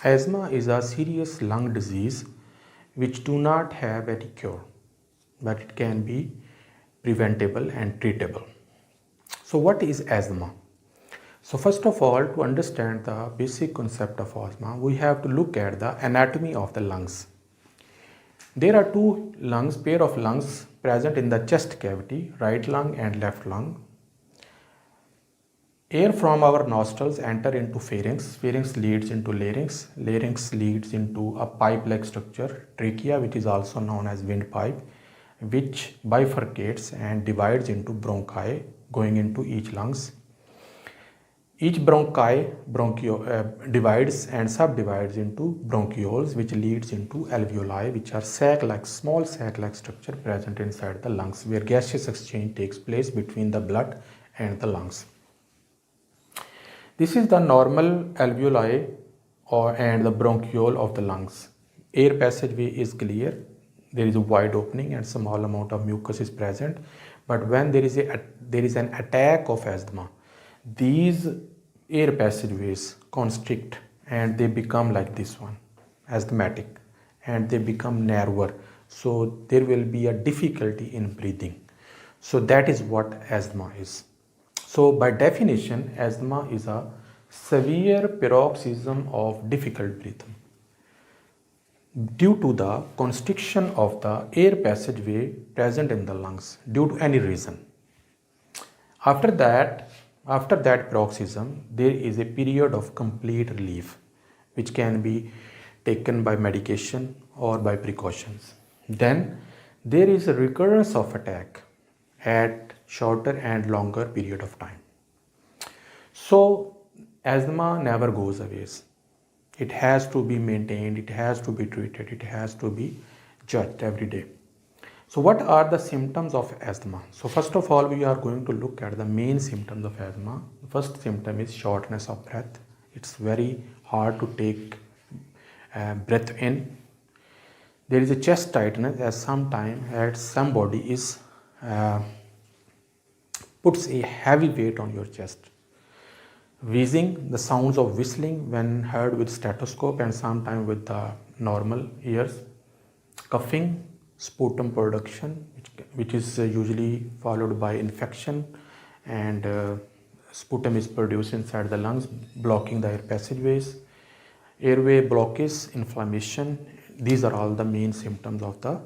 Asthma is a serious lung disease which do not have any cure, but it can be preventable and treatable. So what is asthma? So first of all, to understand the basic concept of asthma, we have to look at the anatomy of the lungs. There are two lungs, pair of lungs present in the chest cavity, right lung and left lung. Air from our nostrils enter into pharynx, pharynx leads into larynx, larynx leads into a pipe-like structure, trachea, which is also known as windpipe, which bifurcates and divides into bronchi going into each lungs. Each divides and subdivides into bronchioles, which leads into alveoli, which are small sac-like structure present inside the lungs, where gaseous exchange takes place between the blood and the lungs. This is the normal alveoli and the bronchiole of the lungs. Air passageway is clear. There is a wide opening and small amount of mucus is present. But when there is an attack of asthma, these air passageways constrict and they become like this one, asthmatic, and they become narrower. So there will be a difficulty in breathing. So that is what asthma is. So by definition, asthma is a severe paroxysm of difficult breathing due to the constriction of the air passageway present in the lungs due to any reason. After that paroxysm, there is a period of complete relief which can be taken by medication or by precautions. Then there is a recurrence of attack at shorter and longer period of time. So asthma never goes away. It has to be maintained, it has to be treated, it has to be judged every day. So what are the symptoms of asthma? So first of all, we are going to look at the main symptoms of asthma. The first symptom is shortness of breath. It's very hard to take breath in. There is a chest tightness as somebody is puts a heavy weight on your chest. Wheezing, the sounds of whistling when heard with stethoscope and sometimes with the normal ears. Coughing, sputum production, which is usually followed by infection, and sputum is produced inside the lungs, blocking the air passageways. Airway blockage, inflammation. These are all the main symptoms of the